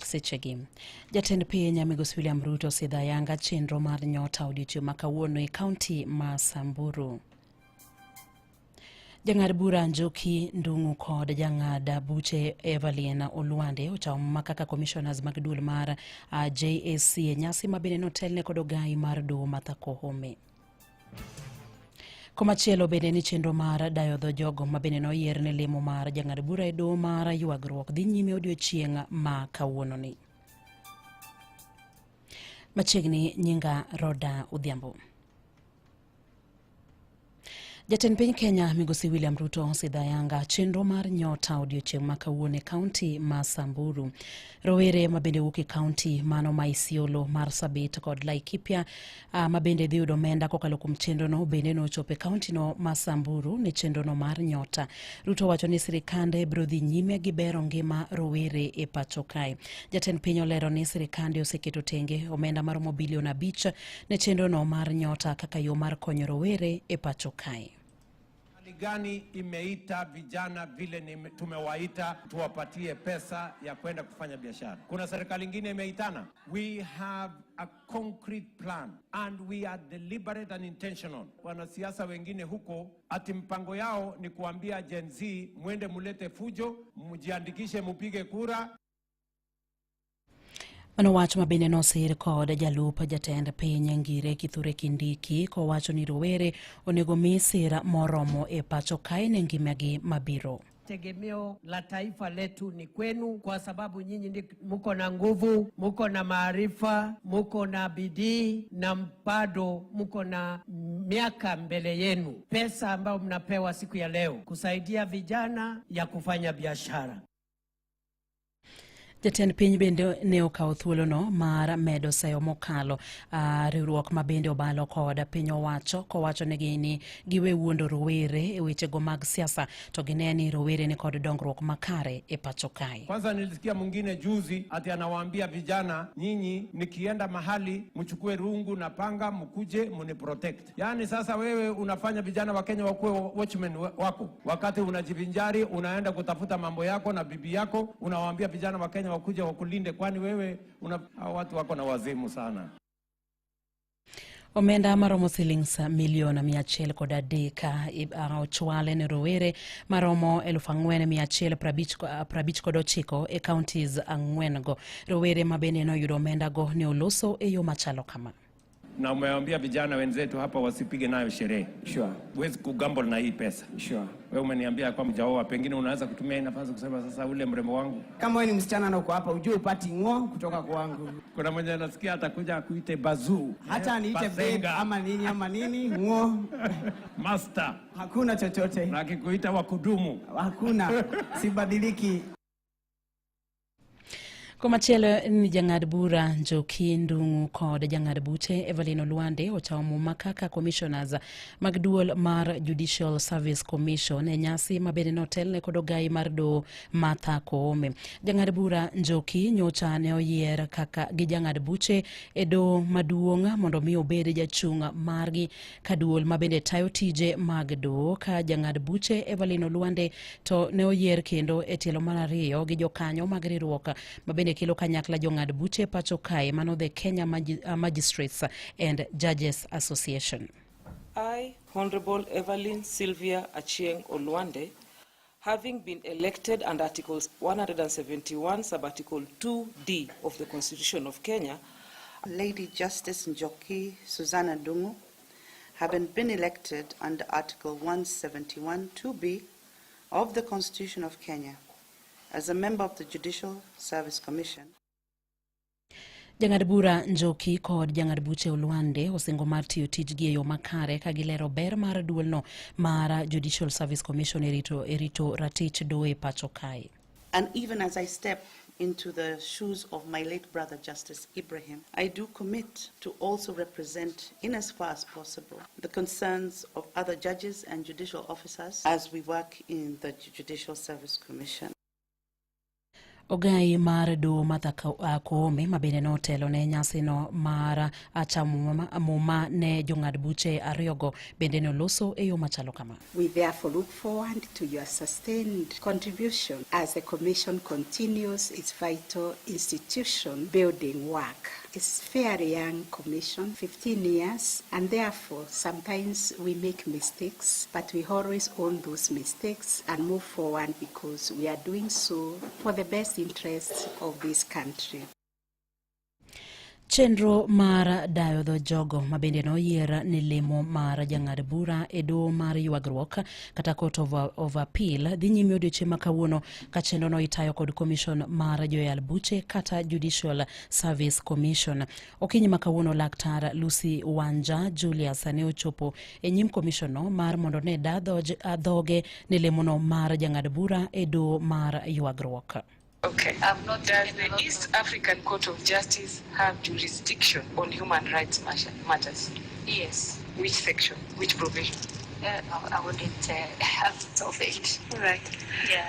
sechegi. Jatend piny Migosi William Ruto sidhayanga chenro mar nyota odiochieng' ma kawuono e kaunti ma Samburu. Jang'ad bura Njoki Ndung'u kod jang'ad buche Evelyn Olwande ochamo kaka commissioners mag duol mar JSC e nyasi mabende notelne kod ogai mar doho Martha Koome. Komachielo bende ni chenro mar dayo dho jogo mabende noyier ne lemo mar jang'ad bura e doho mar ywagruok dhi nyime odiochieng' ma kawuononi. Machiegni nyinga Roda Odhiambo. Jatend piny Kenya Migosi William Ruto sidhayanga chenro mar nyota odiochieng' ma kawuono e kaunti ma Samburu. Rowere mabende wuok e kaunti mano ma Isiolo, Marsabit kod Laikipia mabende dhi yudo omenda kokalo kuom chenrono bende nochopo e kaunti no ma Samburu ne chenrono mar nyota. Ruto wacho ni sirikande biro dhi nyime gi bero ngima rowere e pacho kae. Jatend piny olero ni sirikande oseketo tenge omenda maromo bilion 5 ne chenrono mar nyota kaka yo mar konyo rowere e pacho kae. Gani imeita vijana vile tumewaita tuwapatie pesa ya kwenda kufanya biashara. Kuna serikali nyingine imeitana. We have a concrete plan and we are deliberate and intentional. Wanasiasa wengine huko ati mpango yao ni kuambia Gen Z mwende mulete fujo, mjiandikishe mupige kura. Manowacho mabende nosir kod jalup jatend piny Ngire Kithure Kindiki kowacho ni rowere onego mi sira moromo e pacho kae ne ngimagi mabiro. Tegemeo la taifa letu ni kwenu kwa sababu nyinyi muko na nguvu, muko na maarifa, muko na bidii na bado muko na miaka mbele yenu. Pesa ambayo mnapewa siku ya leo kusaidia vijana ya kufanya biashara. Jatend piny bende ne okawo thuolono mar medo sayo mokalo riwruok mabende obalo kod piny owacho kowacho negi ni giwe wuondo rowere e wechego mag siasa to gineni rowere ni kod dongruok makare e pacho kae. Kwanza nilisikia mwingine juzi ati anawaambia vijana, nyinyi nikienda mahali mchukue rungu na panga mkuje mniprotect. Yaani sasa wewe unafanya vijana wa Kenya wakuwe watchmen wako. Wakati unajivinjari unaenda kutafuta mambo yako na bibi yako, unawaambia vijana wa Kenya wakuja wakulinde, kwani wewe watu wako na wazimu sana. Omenda maromo shillings milion 103 ochwale ne rowere maromo 4,159 e counties 4 rowere mabende noyudo omenda go ne oloso e yo machalo kama. Na umewaambia vijana wenzetu hapa wasipige nayo sherehe. Sure. Huwezi kugamble na hii pesa. Sure. Wewe umeniambia kwa mjaoa, pengine unaweza kutumia hii nafasi kusema sasa ule mrembo wangu. Kama wewe ni msichana na uko hapa ujue upati ngo kutoka kwangu. Kuna mwenye nasikia atakuja kuite bazoo. Hata niite babe ama nini ngo. Master. Hakuna chochote. Na akikuita wakudumu. Hakuna. Sibadiliki. Komachielo ni jang'ad bura Njoki Ndung'u kod jang'ad buche Evelyn Olwande ochamo makaka commissioners mag duol mar Judicial Service Commission e nyasi mabende notelne kod ogai mar doho Martha Koome. Jang'ad bura Njoki nyocha ne oyier kaka gi jang'ad buche e doho maduong' mondo mi obed jachung' margi ka duol mabende tayo tije mag doho ka jang'ad buche Evelyn Olwande to ne oyier kendo e tielo mar ariyo gi jokanyo mag riwruok mabende kelo kanyakla jong'ad buche pacho kae mano the Kenya Magistrates and Judges Association. I, Honorable Evelyn Sylvia Achieng Olwande, having been elected under Article 171, Sub-Article 2D of the Constitution of Kenya, Lady Justice Njoki Susanna Ndung'u, having been elected under Article 171 2B of the Constitution of Kenya, as a member of the Judicial Service Commission. Jang'ad bura Njoki kod jang'ad buche Olwande osingo mar tiyo tijgi e yo makare ka gilero ber mar duolno mar Judicial Service Commission erito ratich doho e pacho kae. And even as I step into the shoes of my late brother Justice Ibrahim, I do commit to also represent in as far as possible the concerns of other judges and judicial officers as we work in the Judicial Service Commission. Ogai mar do Martha Koome mabende notelo ne nyasino mar muma ne jong'ad buche ariyogo bende noloso e yo machalo kama. We therefore look forward to your sustained contribution as the Commission continues its vital institution building work. It's a fairly young commission, 15 years, and therefore sometimes we make mistakes, but we always own those mistakes and move forward because we are doing so for the best interests of this country. Chenro mar dayo dho jogo mabende noyier ni lemo mar jang'ad bura e doho mar ywagruok kata Court of Appeal dhi nyime odiochieng' ma kawuono ka chenro no itayo kod Commission mar joyal buche kata Judicial Service Commission. Okinyi ma kawuono Laktar Lucy Wanja Julius ne ochopo e nyim commission no mar mondo ne da dhoge ni lemo no mar jang'ad bura e doho mar ywagruok. Okay. Does the East African Court of Justice have jurisdiction on human rights matters? Yes. Which section? Which provision? I wouldn't have to of it. All right. Yeah.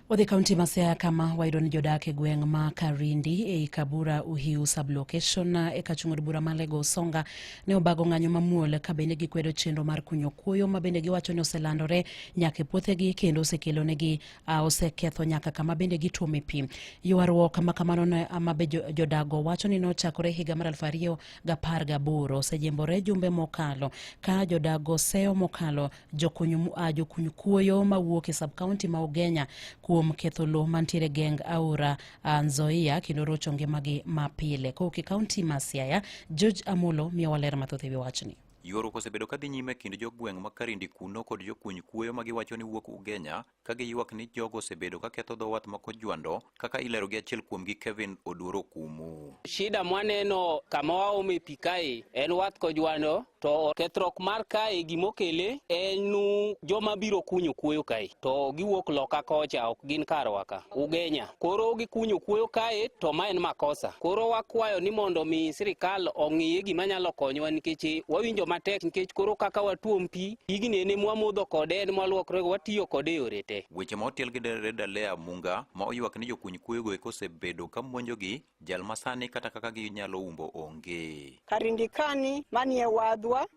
Wadhi kaunti ma Siaya kama wayudo ni jodak e gweng' ma Karindi e Kabura Uhiu sublocation e kachung'od bura ma Lagos Songa ne obago ng'anyo mamuol ka bende gikwedo chenro mar kunyo kuoyo ma bende giwacho ni oselandore nyaka e puothegi kendo osekelonegi oseketho nyaka kama bende gituome pi. Ywaruok ma kamano ma be jodago wacho ni nochakore higa mar 2018 osejembore jumbe mokalo ka jodago seyo mokalo jokunyo kuoyo mawuok e sub-county ma Ugenya kuom ketho lo mantiere geng Aora Nzoia kendo rocho ngimagi mapile. Koke kaunti ma Siaya, George Amolo miyo waler mathoth ewi wachni. Yoro osebedo ka dhi nyime kind jogweng' ma Karindi kuno kod jokuny kuoyo ma giwacho ni wuok Ugenya ka giywak ni jogo osebedo ka ketho dho wath ma Kojwando kaka ilero gi achiel kuomgi Kevin Oduoro Kumu. Shida mwaneno kama waome pi kae en wath Kojwando to kethruok mar kae gimokele en joma biro kunyo kuoyo kae to giwuok loka kocha ok gin karwa ka Ugenya. Koro gikunyo kuoyo kae to ma en makosa. Koro wakwayo ni mondo mi sirikal ong'iye gima nyalo konyowa nikech wawinjo matek nikech koro kaka watuom pi igni ene mwamodho kode en mwaluokrego watiyo kode yore te. Weche ma otiel gi Dalea Munga ma oywak ni jokuny kuoyogo osebedo ka monjogi jal masani kata kaka ginyalo umbo onge. Karindi kani manie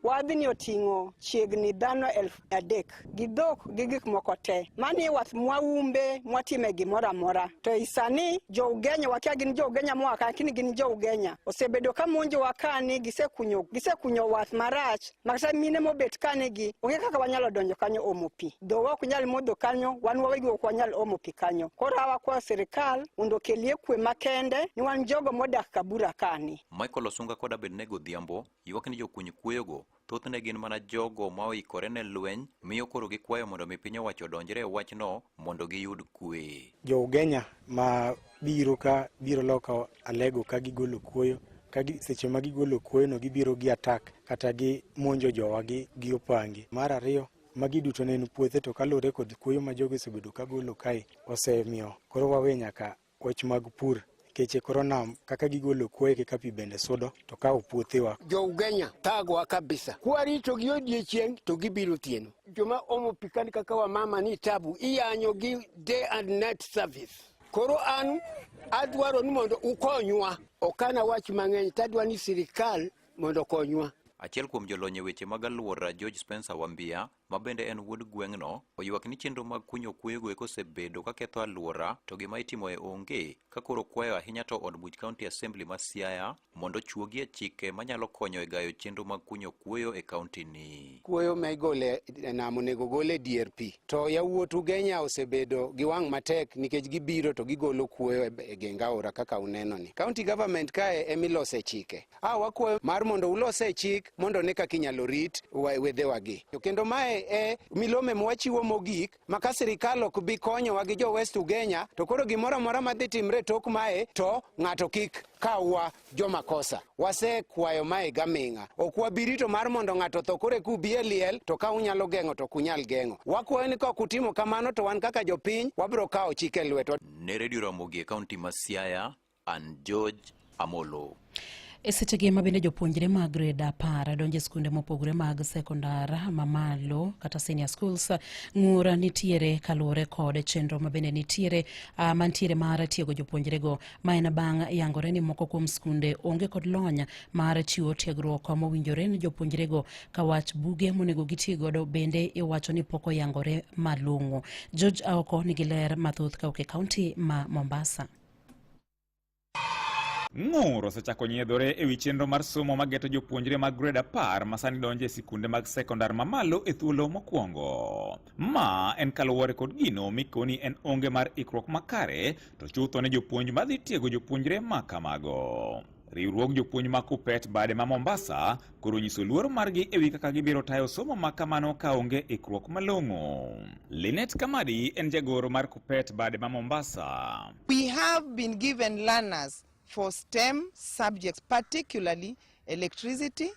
wadhni oting'o chiegni dhano 3,000 gi dhok gi gik moko te manie wath mwaumbe mwatime gimoro amora to isani jo Ugenya wakia gin jo Ugenya mwaka lakini gin jo Ugenya osebedo ka monjo wakani gisekunyo wath marach makata mine mobet kanegi onge kaka wanyalo donjo kanyo omo pi dhowa ok nyal modho kanyo wan wawegi ok wanyal omo pi kanyo koro wakwayo sirikal mondo okelie kwe makende ni wan jogo modak Kabura kani. Michael Osunga kod Abednego Dhiambo ywak ni jokuny kuoyogo thothne gin mana jogo ma oikore ne lweny miyo koro gikwayo mondo mi piny owacho donjre e wachno mondo giyud kwe. Jo Ugenya ma biro loka Alego ka gigolo kuoyo seche ma gigolo kuoyo no gibiro gi attack kata gi monjo jowa gi opangi. Mar ariyo magi duto ne en puothe to kalore kod kuoyo ma jogo osebedo ka golo kae osemiyo koro wawe nyaka wach mag pur keche koro nam kaka gigolo kuoyo kaka pi bende sudo to ka opuothewa. Jo Ugenya thagwa kabisa kwarito gi odiechieng' to gibiro tieno joma omo pi kani kaka wa mama ni tabu iyanyo gi day and night service. Koro an adwaro ni mondo ukonywa okana wach mang'eny tadwa ni sirikal mondo konywa. Achiel kuom jolony e weche mag alwora George Spencer Wambia ma bende en wuod gweng'no oywak ni chenro mag kunyo kuoyogo osebedo ka ketho alwora to gima itimo e onge ka koro kwayo ahinya to od buch County Assembly ma Siaya mondo chuogi e chike manyalo konyo e gayo chenro mag kunyo kuoyo e kaunti ni. Kuoyo ma igole nam onego gole DRP to yawuot Ugenya osebedo gi wang' matek nikech gibiro to gigolo kuoyo e geng Aora kaka uneno ni. County government kae emilose chike. Wakwayo mar mondo ulose chik mondo ne kaka inyalo rit wedhewagi. Kendo mae milome mwachiwo mogik maka sirikal ok bi konyowa gi jo West Ugenya to koro gimoro amora madhi timre tok mae to ng'ato kik kawa jomakosa. Wasekwayo mae gaming'a ok wabirito mar mondo ng'ato tho kore kubie liel to ka unyalo geng'o to kunyal geng'o. Wakwayo ni ka kutimo kamano to wan kaka jopiny wabiro kawo chike lweto. Ne Radio Ramogi e kaunti ma Siaya, an George Amolo. E sechegi ma bende jopuonjre mag grade 10 donje skunde mopogore mag sekondar mamalo kata senior schools ng'ura nitiere kaluwore kod chenro ma bende nitiere mantiere mar tiego jopuonjrego ma en bang' yangore ni moko kuom skunde onge kod lony mar chiwo tiegruok mowinjore ni jopuonjrego ka wach buge monego giti godo bende iwacho ni pok oyangore malong'o. George Aoko nigi ler mathoth kauke kaunti ma Mombasa. Ng'ur osechako nyiedhore e wi chenro mar somo mageto jopuonjre mag grade 10 masani donje sikunde mag sekondar mamalo e thuolo mokwongo. Ma en kaluwore kod gino mikoni en onge mar ikruok makare to chutho ne jopuonj madhi tiego jopuonjre ma kamago. Riwruog jopuonj ma KUPPET bade ma Mombasa koro nyiso luoro margi e wi kaka gibiro tayo somo ma kamano ka onge ikruok malong'o. Linet Kamadi en jagoro mar KUPPET bade ma Mombasa. We have been given learners for STEM subjects, particularly electricity,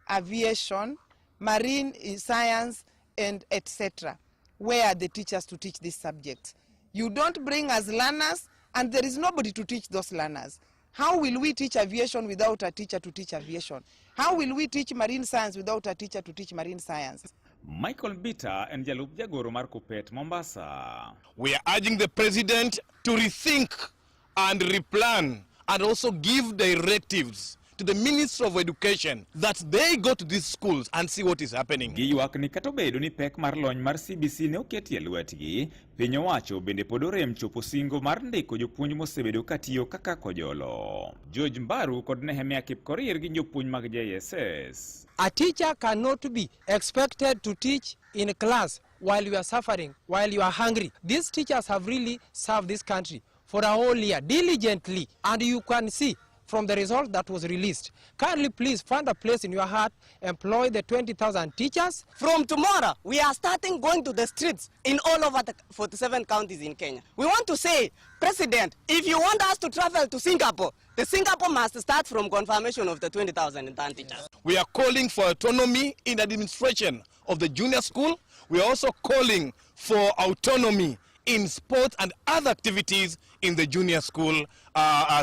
aviation, marine science, and etc., where are the teachers to teach these subjects? You don't bring us learners, and there is nobody to teach those learners. How will we teach aviation without a teacher to teach aviation? How will we teach marine science without a teacher to teach marine science? Michael Bitter and Jalup Jagoro mar KUPPET Mombasa. We are urging the president to rethink and replan and also give directives to the Ministry of Education that they go to these schools and see what is happening. Giywak ni kata obedo ni pek mar lony mar CBC ne oketi e lwetgi, piny owacho bende pod orem chopo singo mar ndiko jopuonj mosebedo katiyo kaka kojolo. George Mbaru kod Nehemia Kipkorir gi jopuonj mag JSS. A teacher cannot be expected to teach in class while you are suffering, while you are hungry. These teachers have really served this country for a whole year diligently, and you can see from the result that was released. Kindly please find a place in your heart, employ the 20,000 teachers. From tomorrow, we are starting going to the streets in all over the 47 counties in Kenya. We want to say, President, if you want us to travel to Singapore, the Singapore must start from confirmation of the 20,000 teachers. We are calling for autonomy in administration of the junior school. We are also calling for autonomy in sports and other activities in the junior school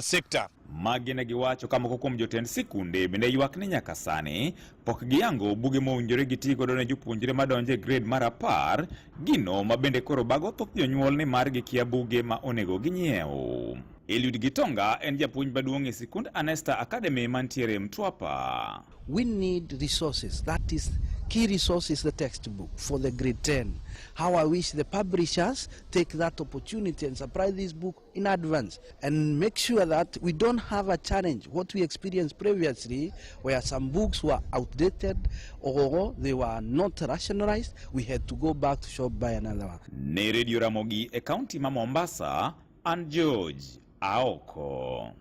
sector. Magi ne giwacho kama kuom jotend sikunde bende ywak ni nyaka sani pok giyango buge mowinjore giti godo ne jopuonjre madonje grade mar 10, gino ma bende koro bago thoth jonyuol ni mar gikia buge ma onego ginyiew. Eliud Gitonga en japuonj maduong' e sikund Anesta Academy mantiere Mtwapa. We need resources. That is key resource is the textbook for the grade 10. How I wish the publishers take that opportunity and supply this book in advance and make sure that we don't have a challenge. What we experienced previously, where some books were outdated or they were not rationalized, we had to go back to shop buy another one. Ne Radio Ramogi e county ma Mombasa, and George Aoko.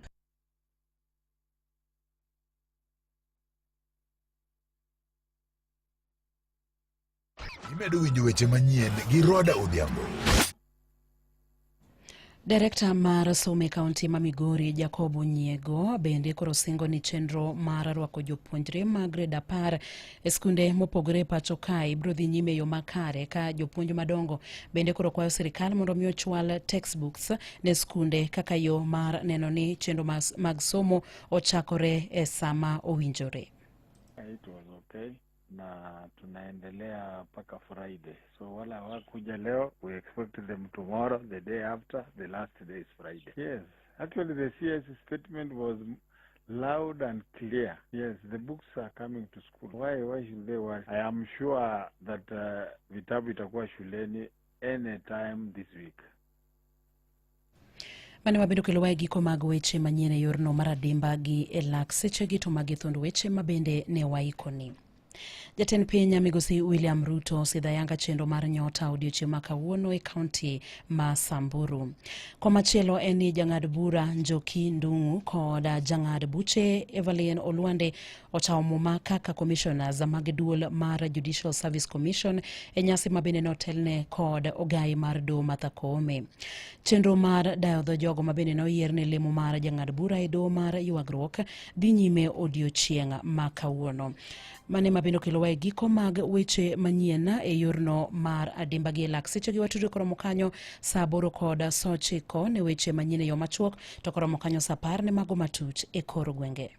Imedo winjo weche manyien gi Roda Odhiambo. Direkta mar somo e kaunti ma Migori Jacob Onyiego bende koro singo ni chenro mar rwako jopuonjre mag grade 10 e skunde mopogore pacho kae biro dhi nyime yo makare ka jopuonj madongo bende koro kwayo sirikal mondo mi ochwal textbooks ne skunde kaka yo mar neno ni chenro mag somo ochakore e sama owinjore. It was okay. Na tunaendelea paka Friday. So wala hawakuja leo, we expect them tomorrow, the day after, the last day is Friday. Yes, actually the CS statement was loud and clear. Yes, the books are coming to school. Why should they worry? I am sure that vitabu itakuwa shuleni any time this week. Mane wabedo kelowa giko mag weche manyien e yorno mar adimba gi elak sechegi to magi thund weche mabende ne waikoni. Jatend piny Migosi William Ruto sidhayanga chenro mar nyota odiochieng' ma kawuono e kaunti ma Samburu. Komachielo en ni jang'ad bura Njoki Ndung'u kod jang'ad buche Evelyn Olwande ochawo muma kaka commissioners mag duol mar Judicial Service Commission e nyasi mabende notelne kod ogai mar do Martha Koome. Chenro mar dayo dho jogo mabende noyier ne lemo mar jang'ad bura e do mar ywagruok dhi nyime odiochieng' ma kawuono. Mane mabendo kelowa e giko mag weche manyien e yorno mar adimba gi elak sechegi watudo koromo kanyo saa 8 kod saa 9 ne weche manyien e yo machuok to koromo kanyo saa 10 ne mago matut e kor gwenge.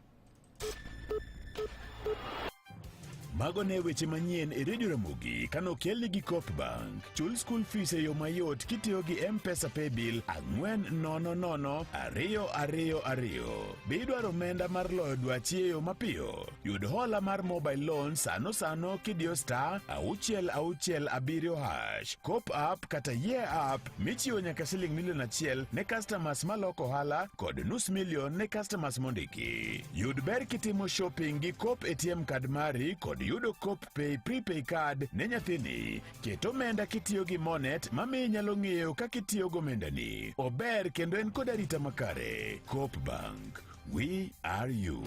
Mago ne weche manyien e Radio Ramogi kano kelni gi Coop Bank. Chul school fees e yo mayot kitiyo gi M-Pesa Paybill 4002222. Bidwaro omenda mar loyo dwachi e yo mapiyo. Yud hola mar mobile loan sano kidiyo *667#. Coop app kata Year app michiwo nyaka $1 ne customers maloko hala kod $500,000 ne customers mondiki. Yud ber kitimo shopping gi Coop ATM card mari kod yudo Coop Pay Prepay card ne nyathini. Ket omenda kitiyo gi Monet mami nyalo ng'eyo kaka itiyo go omendani. Ober kendo en kod arita makare. Coop Bank. We are you.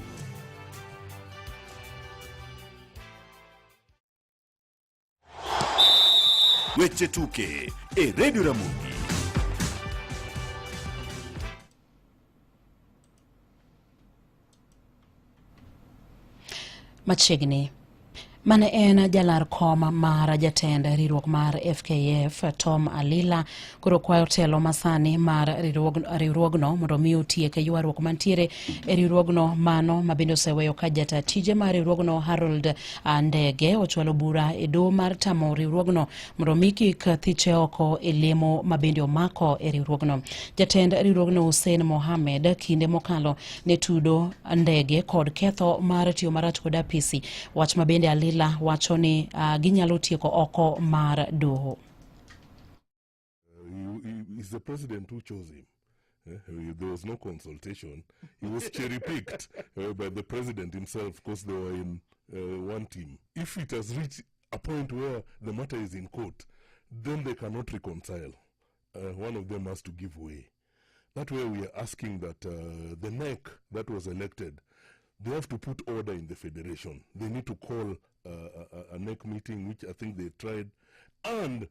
Weche tuke e Radio Ramogi. Machiegni mane en jalar koma mar jatend riwruok mar FKF Tom Alila koro kwayo telo masani mar riwruogno mondo mi otiek ywaruok mantiere e riwruogno mano mabende oseweyo ka jata tije mar riwruogno Harold Ndege ochwalo bura e doho mar tamo riwruogno mondo mi kik thiche oko e lemo mabende omako e riwruogno. Jatend riwruogno Hussein Mohamed kinde mokalo ne tudo Ndege kod ketho mar tiyo marach kod apisi, wach mabende Alila wacho ni ginyalo tieko oko mar doho. He's the president who chose him. There was no consultation. He was cherry-picked by the president himself because they were in one team. If it has reached a point where the matter is in court, then they cannot reconcile. One of them has to give way. That way we are asking that the NEC that was elected, they have to put order in the federation. They need to call a NEC meeting, which I think they tried. And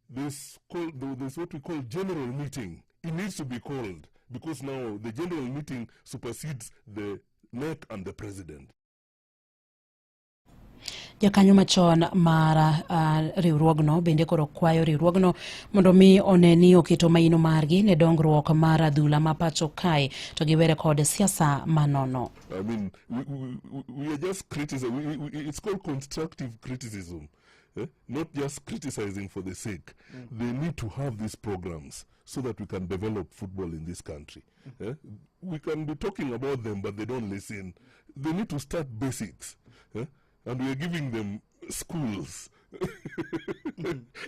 there's what we call general meeting. It needs to be called because now the general meeting supersedes the NEC and the president. Jakanyo machon mar riwruogno bende koro kwayo riwruogno mondo mi oneni oketo maino margi ne dongruok mar adhula ma pacho kae to giwere kod siasa manono. I mean, we are just criticizing. It's called constructive criticism, not just criticizing for the sake. They need to have these programs so that we can develop football in this country. We can be talking about them, but they don't listen. They need to start basics. And we are giving them schools.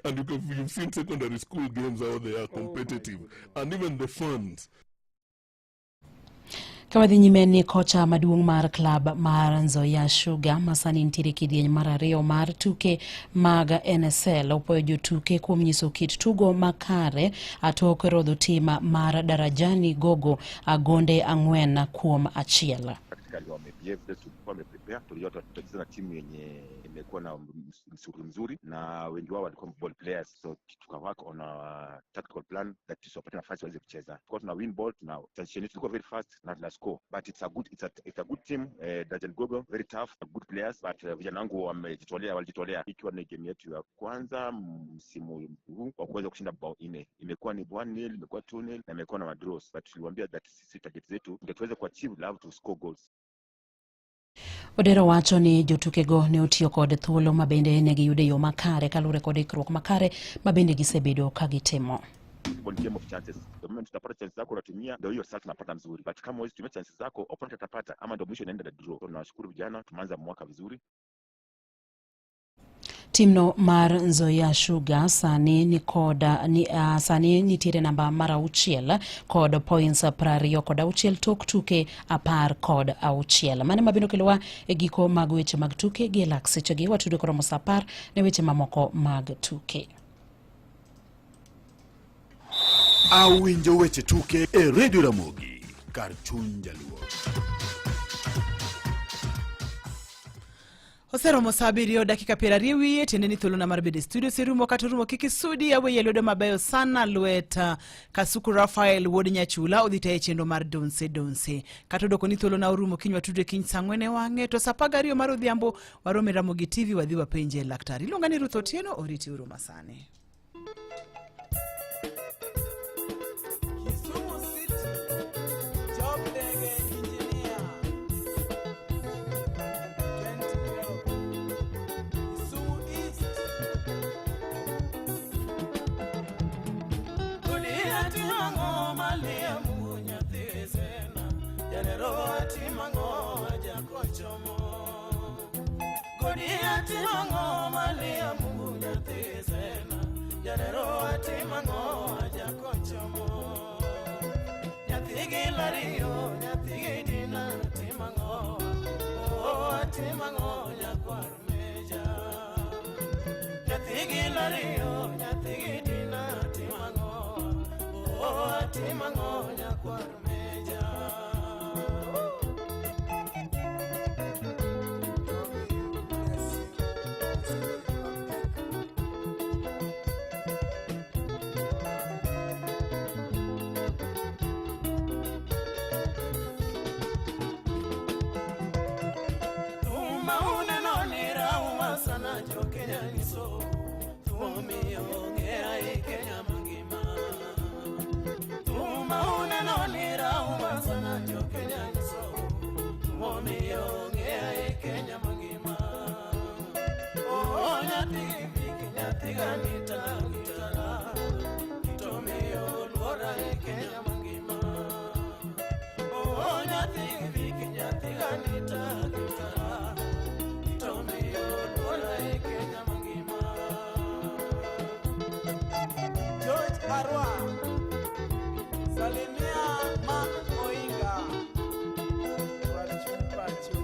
And you've seen secondary school games how they are competitive. And even the funds. Kawadhi nyime ni kocha maduong' mar klab mar Nzoia Sugar masani nitiere kidieny mar ariyo mar tuke mag NSL opoyo jotuke kuom nyiso kit tugo makare atok rodho tim mar Darajani Gogo agonde 4-1. Wameprepare tuliota tutacheza na timu yenye imekuwa na msuri mzuri na wengi wao walikuwa ball players, so tukawaka on a tactical plan that tusipate nafasi waweze kucheza. Kwa tuna win ball, tuna tension, tulikuwa very fast na tuna score, but it's a good team. Darajani Gogo very tough, good players, but vijana wangu walijitolea ikiwa ni game yetu ya kwanza msimu huu kwa kuweza kushinda bao 4. Imekuwa ni 1-0, imekuwa 2-0 na imekuwa na draws, but tuliwaambia that sisi target zetu ndio tuweze kuachieve, love to score goals. Odero wacho ni jotukego ne otiyo kod thuolo mabende ne giyude yo makare kalure kod ikruok makare mabende gisebedo ka gitimo. One game of chances. The moment utapata chances zako unatumia, ndio hiyo sasa unapata mzuri. But kama huwezi tumia chances zako, opponent atapata ama ndio mwisho inaenda draw. So tunashukuru vijana, tumeanza mwaka vizuri. Timno mar Nzoia Sugar sani nitiere namba mar 6 kod points 26 tok tuke 10-6. Mane mabino kelowa e giko mag weche mag tuke gi lak sechegi watudo koromo saa 10 ne weche mamoko mag tuke. Awinjo weche tuke e Radio Ramogi kar chuny jaluo. Oseromo saa 7 dakika 20 tendeni thuolo na marbede studio serumo katorumo kikisudi yawe yelodo mabeyo sana Lueta Kasuku Rafael Wod Nyachula odhita chendo mar Donse katodoko ni thuolo na urumo kinywa tude kiny sangwene wange to sapagario mar odhiambo warome Ramogi TV wadhi wapenje laktari longani Ruth Otieno oriti uruma sane. atimango malia munya tisena janero atimango jakochomo Godi atimango malia munya tisena janero atimango jakochomo Nyatigi lario nyatigi dina atimango atimango nyakwarmeja Nyatigi lario nyatigi dina atimango nyakwarmeja Sana jo Kenya niso tumi ongea Kenya mangima tuma uneno nira sana jo Kenya niso tumi ongea Kenya mangima nyati nyati ganita gitara tumi olora Kenya mangima nyati nyati ganita gitara George Arwa Salimia Mark Oinga Pachu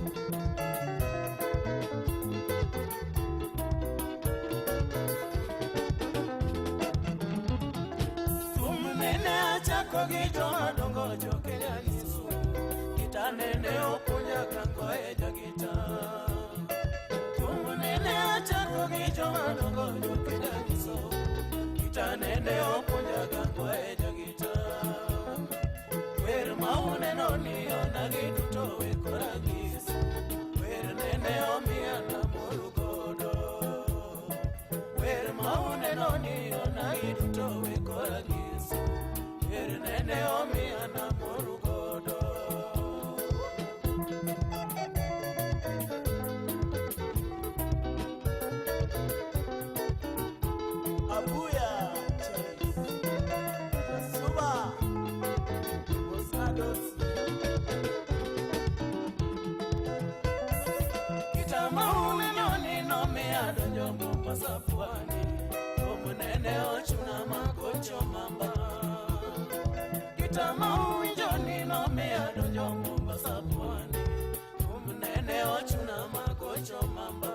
Tumnene achako gito dongo jo Kenya niso Kitanene okunya kango eja gita Tumnene achako gito dongo jo Kenya niso Kitanene okunya kango eja gita Wer maune noni onagi duto wekoragis Wer nene omia na morugodo Wer maune noni onagi duto wekoragis Wer nene omia na morugodo Abuya Suba Osados Kitamaune noni no me adonjo Mombasa pwani Omunene ochuna makocho mamba Kitamaune joni no me adonjo Mombasa pwani Omunene ochuna makocho mamba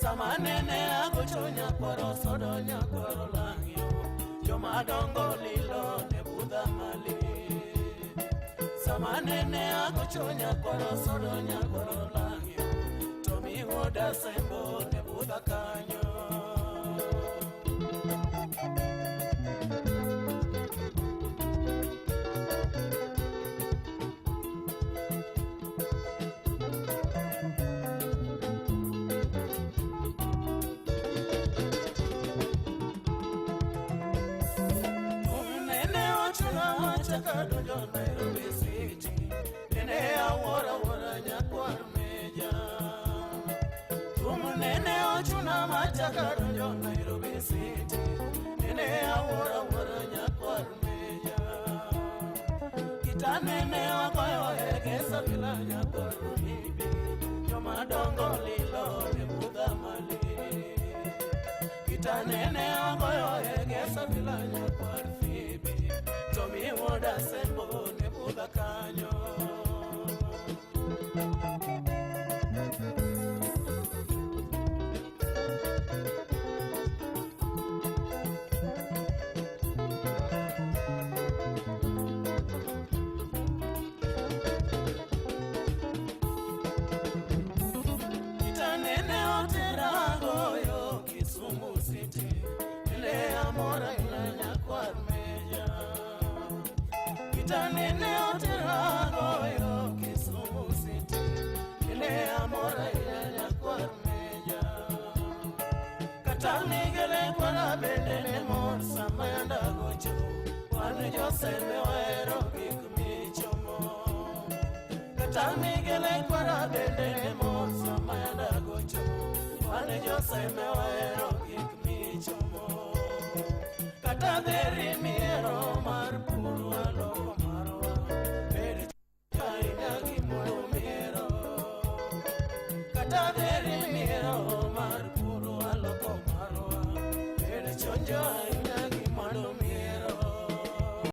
Samanene agochonya kwaro sodonya kwaro langyo Jomadongo lilo ne budha mali Samanene agochonya kwaro sodonya kwaro langyo Tomi hoda sembo ne budha kanyo Dojo Nairobi City Nene awora wora nyakwarmeja Tumunene ochuna machaka dojo Nairobi City Nene awora wora nyakwarmeja Kitanene wakoyo egesa bila nyakwarumibi Jomadongo lilo ne budha mali Kitanene wakoyo egesa bila nyakwarumibi Tomi woda sembo ne budha kanyo Kitanene otera goyo Kisumu City Ile amora ilanya kwarmeja Kitanene otera goyo Kisumu City Ile amora ilanya kwarmeja Katanigele kwa bendele mor samayanda gocho Wanu joseme waero kikumichomo Katanigele kwa bendele mor samayanda gocho Wanu joseme waero kikumichomo Kata dheri miero mar puro aloko marwa bed ahinya gimoro miero kata dheri miero mar puro aloko marwa bed chonjo